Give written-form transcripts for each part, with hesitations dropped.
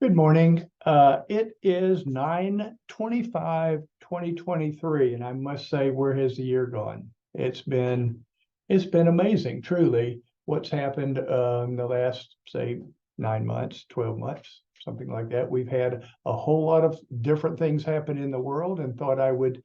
Good morning. It is 9/25/2023, and I must say, where has the year gone? It's been amazing, truly, what's happened in the last, say, 9 months, 12 months, something like that. We've had a whole lot of different things happen in the world, and thought I would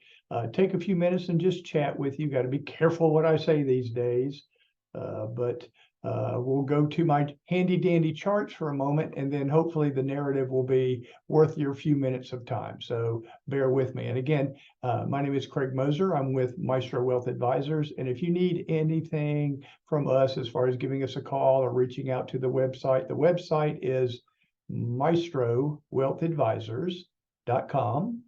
take a few minutes and just chat with you. Got to be careful what I say these days, but we'll go to my handy dandy charts for a moment, and then hopefully the narrative will be worth your few minutes of time. So bear with me. And again, my name is Craig Moser. I'm with Maestro Wealth Advisors. And if you need anything from us as far as giving us a call or reaching out to the website is maestrowealthadvisors.com.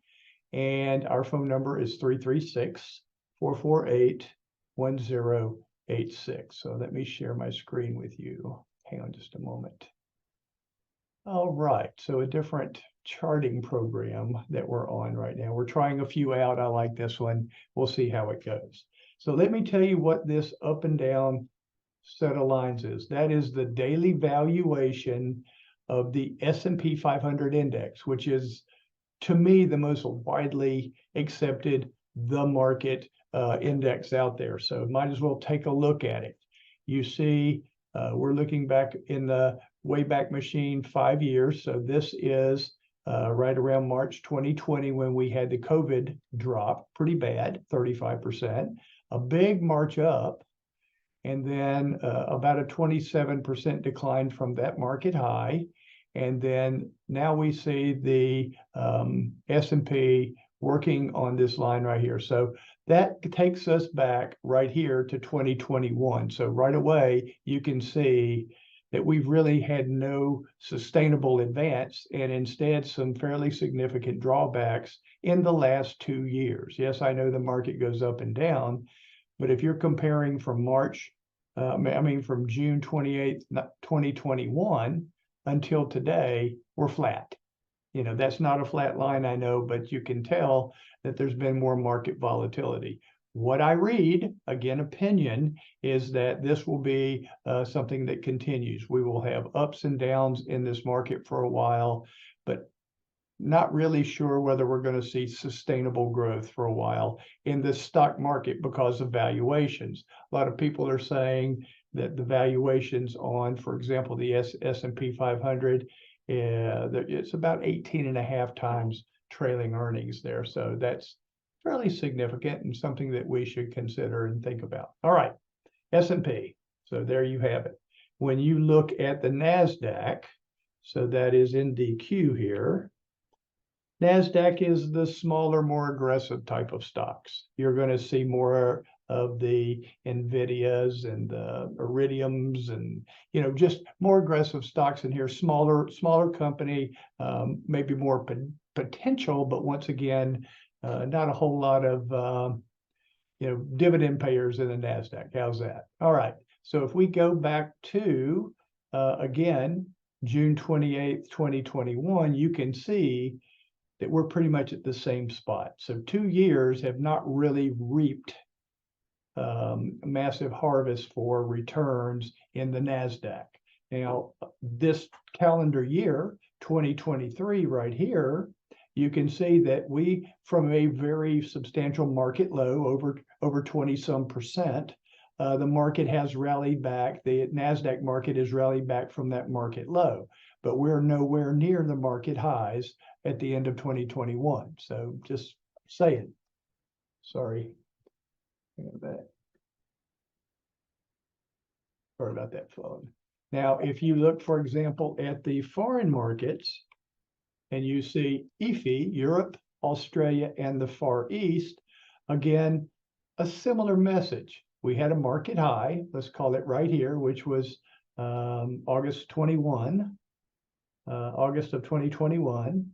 And our phone number is 336-448-1086. So let me share my screen with you. Hang on just a moment. All right, so a different charting program that we're on right now. We're trying a few out. I like this one. We'll see how it goes. So let me tell you what this up and down set of lines is. That is the daily valuation of the S&P 500 index, which is, to me, the most widely accepted the market index out there. So might as well take a look at it. You see, we're looking back in the Wayback Machine 5 years. So this is right around March 2020, when we had the COVID drop, pretty bad, 35%, a big march up, and then about a 27% decline from that market high. And then now we see the S&P working on this line right here. So that takes us back right here to 2021. So right away, you can see that we've really had no sustainable advance, and instead some fairly significant drawbacks in the last 2 years. Yes, I know the market goes up and down, but if you're comparing from from June 28th, 2021 until today, we're flat. You know, that's not a flat line, I know, but you can tell that there's been more market volatility. What I read, again, opinion, is that this will be something that continues. We will have ups and downs in this market for a while, but not really sure whether we're going to see sustainable growth for a while in the stock market because of valuations. A lot of people are saying that the valuations on, for example, the S&P 500, it's about 18.5 times trailing earnings there. So that's fairly significant and something that we should consider and think about. All right, S&P. So there you have it. When you look at the NASDAQ, so that is in DQ here, NASDAQ is the smaller, more aggressive type of stocks. You're going to see more of the NVIDIAs and the Iridiums, and just more aggressive stocks in here. Smaller company, maybe more potential, but once again, not a whole lot of dividend payers in the NASDAQ. How's that? All right. So if we go back to again June 28th, 2021, you can see that we're pretty much at the same spot. So 2 years have not really reaped massive harvest for returns in the NASDAQ. Now, this calendar year, 2023, right here, you can see that we, from a very substantial market low, over 20-some%, the market has rallied back. The NASDAQ market has rallied back from that market low, but we're nowhere near the market highs at the end of 2021. So just saying. Sorry. Sorry about that phone. Now, if you look, for example, at the foreign markets, and you see EAFE, Europe, Australia, and the Far East, again, a similar message. We had a market high, let's call it right here, which was August of 2021.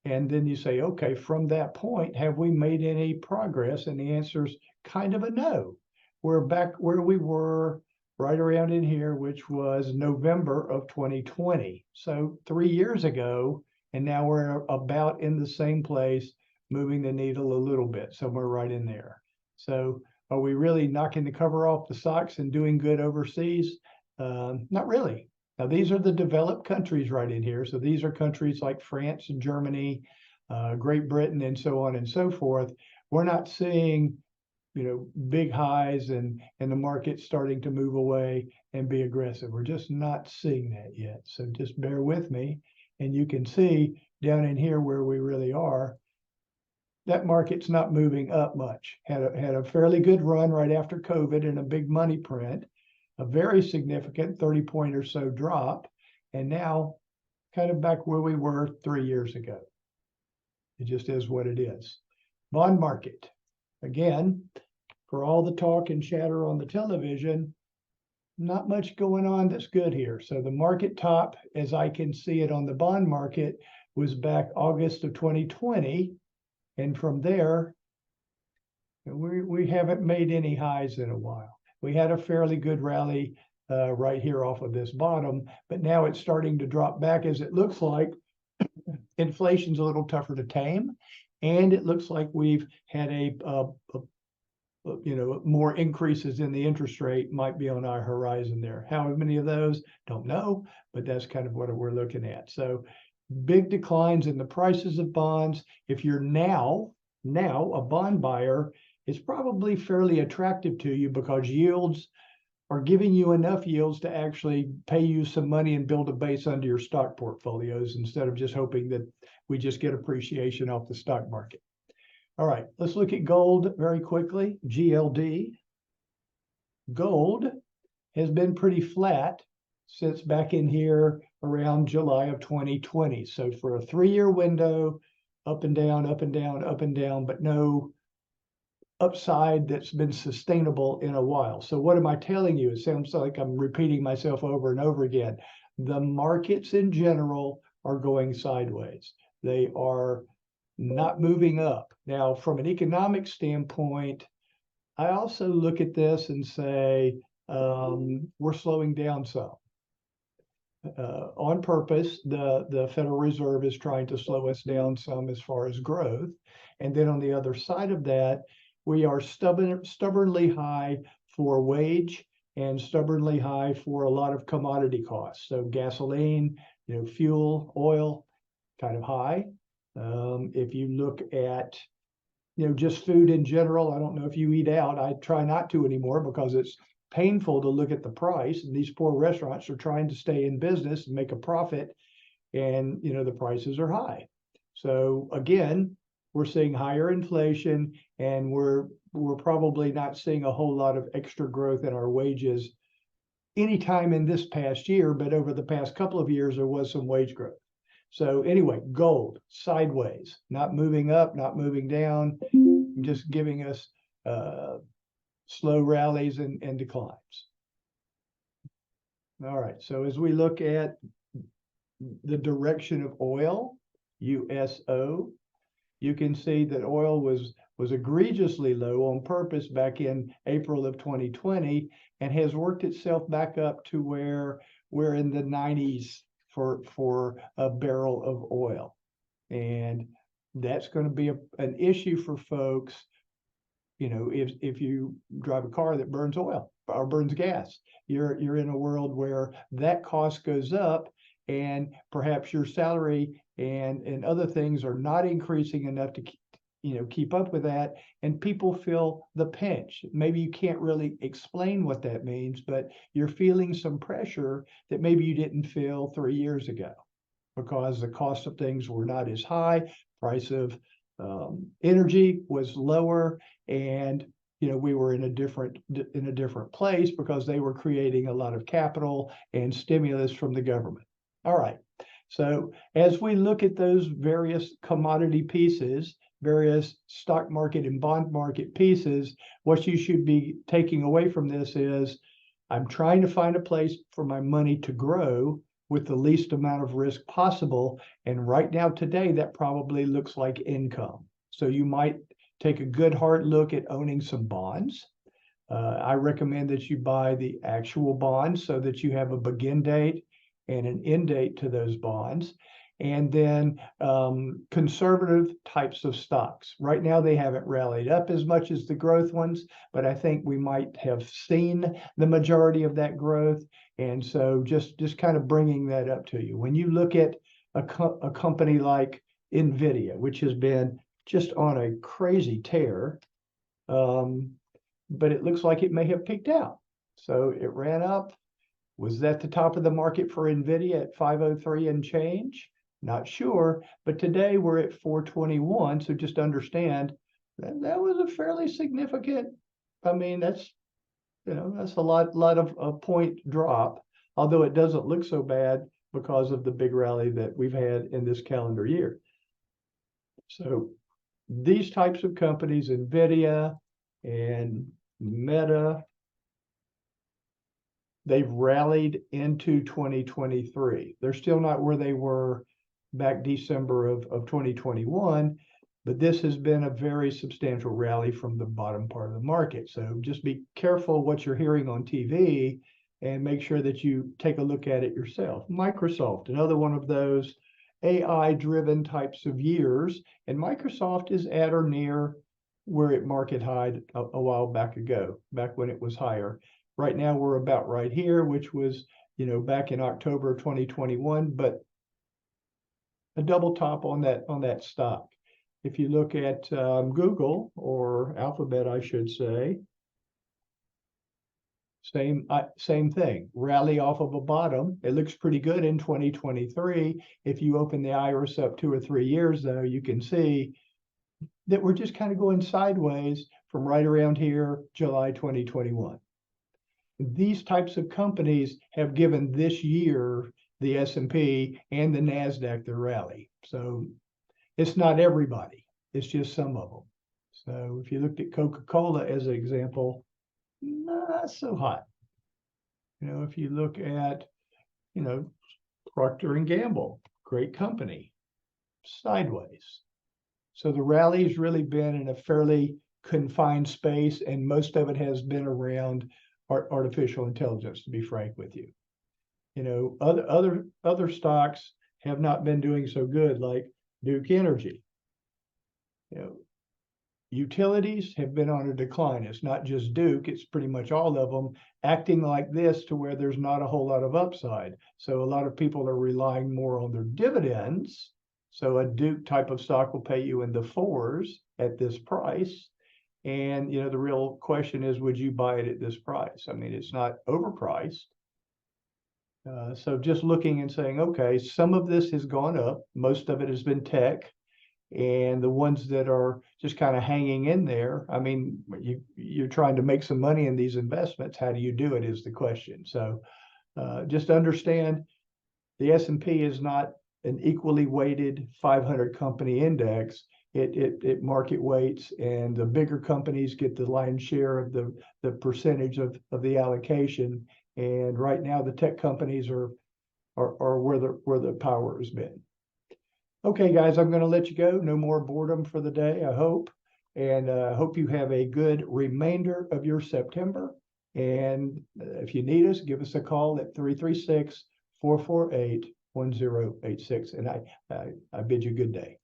And then you say, okay, from that point, have we made any progress? And the answer is kind of a no. We're back where we were right around in here, which was November of 2020. So 3 years ago, and now we're about in the same place, moving the needle a little bit, somewhere right in there. So are we really knocking the cover off the socks and doing good overseas? Not really. Now, these are the developed countries right in here. So these are countries like France and Germany, Great Britain, and so on and so forth. We're not seeing, big highs and the market starting to move away and be aggressive. We're just not seeing that yet. So just bear with me. And you can see down in here where we really are, that market's not moving up much. Had a fairly good run right after COVID and a big money print, a very significant 30-point or so drop, and now kind of back where we were 3 years ago. It just is what it is. Bond market. Again, for all the talk and chatter on the television, not much going on that's good here. So the market top, as I can see it on the bond market, was back August of 2020. And from there, we haven't made any highs in a while. We had a fairly good rally right here off of this bottom, but now it's starting to drop back as it looks like inflation's a little tougher to tame. And it looks like we've had more increases in the interest rate might be on our horizon there. How many of those? Don't know, but that's kind of what we're looking at. So big declines in the prices of bonds. If you're now a bond buyer, it's probably fairly attractive to you because yields are giving you enough yields to actually pay you some money and build a base under your stock portfolios instead of just hoping that we just get appreciation off the stock market. All right, let's look at gold very quickly. GLD. Gold has been pretty flat since back in here around July of 2020. So for a 3-year window, up and down, up and down, up and down, but no upside that's been sustainable in a while. So what am I telling you? It sounds like I'm repeating myself over and over again. The markets in general are going sideways. They are not moving up. Now, from an economic standpoint, I also look at this and say, we're slowing down some. On purpose, the Federal Reserve is trying to slow us down some as far as growth. And then on the other side of that, we are stubbornly high for wage and stubbornly high for a lot of commodity costs. So gasoline, fuel, oil, kind of high. If you look at, just food in general, I don't know if you eat out. I try not to anymore because it's painful to look at the price. And these poor restaurants are trying to stay in business and make a profit. And, the prices are high. So again, we're seeing higher inflation, and we're probably not seeing a whole lot of extra growth in our wages anytime in this past year, but over the past couple of years, there was some wage growth. So anyway, gold, sideways, not moving up, not moving down, just giving us slow rallies and declines. All right, so as we look at the direction of oil, USO, you can see that oil was egregiously low on purpose back in April of 2020 and has worked itself back up to where we're in the 90s for a barrel of oil. And that's going to be an issue for folks, if you drive a car that burns oil or burns gas. You're in a world where that cost goes up, and perhaps your salary and other things are not increasing enough to keep up with that, and people feel the pinch. Maybe you can't really explain what that means, but you're feeling some pressure that maybe you didn't feel 3 years ago because the cost of things were not as high, price of energy was lower, and we were in a different place because they were creating a lot of capital and stimulus from the government. All right. So as we look at those various commodity pieces, various stock market and bond market pieces, what you should be taking away from this is, I'm trying to find a place for my money to grow with the least amount of risk possible. And right now, today, that probably looks like income. So you might take a good hard look at owning some bonds. I recommend that you buy the actual bonds so that you have a begin date and an end date to those bonds. and then conservative types of stocks. Right now, they haven't rallied up as much as the growth ones, but I think we might have seen the majority of that growth. And so just kind of bringing that up to you. When you look at a company like NVIDIA, which has been just on a crazy tear, but it looks like it may have peaked out. So it ran up, was that the top of the market for NVIDIA at 503 and change? Not sure, but today we're at 421. So just understand that was a fairly significant, I mean, that's, that's a lot of a point drop, although it doesn't look so bad because of the big rally that we've had in this calendar year. So these types of companies, NVIDIA and Meta, they've rallied into 2023. They're still not where they were back December of 2021, but this has been a very substantial rally from the bottom part of the market. So just be careful what you're hearing on TV and make sure that you take a look at it yourself. Microsoft, another one of those AI-driven types of years, and Microsoft is at or near where it market high a while back ago, back when it was higher. Right now, we're about right here, which was, back in October of 2021, but a double top on that stock. If you look at Google or Alphabet, I should say, same thing. Rally off of a bottom. It looks pretty good in 2023. If you open the iris up 2 or 3 years, though, you can see that we're just kind of going sideways from right around here, July 2021. These types of companies have given this year the S&P and the NASDAQ their rally. So it's not everybody, it's just some of them. So if you looked at Coca-Cola as an example, not so hot. If you look at, Procter & Gamble, great company, sideways. So the rally has really been in a fairly confined space, and most of it has been around artificial intelligence, to be frank with you. Other stocks have not been doing so good, like Duke Energy. Utilities have been on a decline. It's not just Duke, it's pretty much all of them acting like this to where there's not a whole lot of upside. So a lot of people are relying more on their dividends. So a Duke type of stock will pay you in the 4s at this price. And, the real question is, would you buy it at this price? I mean, it's not overpriced. So just looking and saying, okay, some of this has gone up. Most of it has been tech. And the ones that are just kind of hanging in there, I mean, you're trying to make some money in these investments. How do you do it is the question. So just understand the S&P is not an equally weighted 500 company index. It market weights, and the bigger companies get the lion's share of the percentage of the allocation. And right now, the tech companies are where the power has been. Okay, guys, I'm going to let you go. No more boredom for the day, I hope. And I hope you have a good remainder of your September. And if you need us, give us a call at 336-448-1086. And I bid you good day.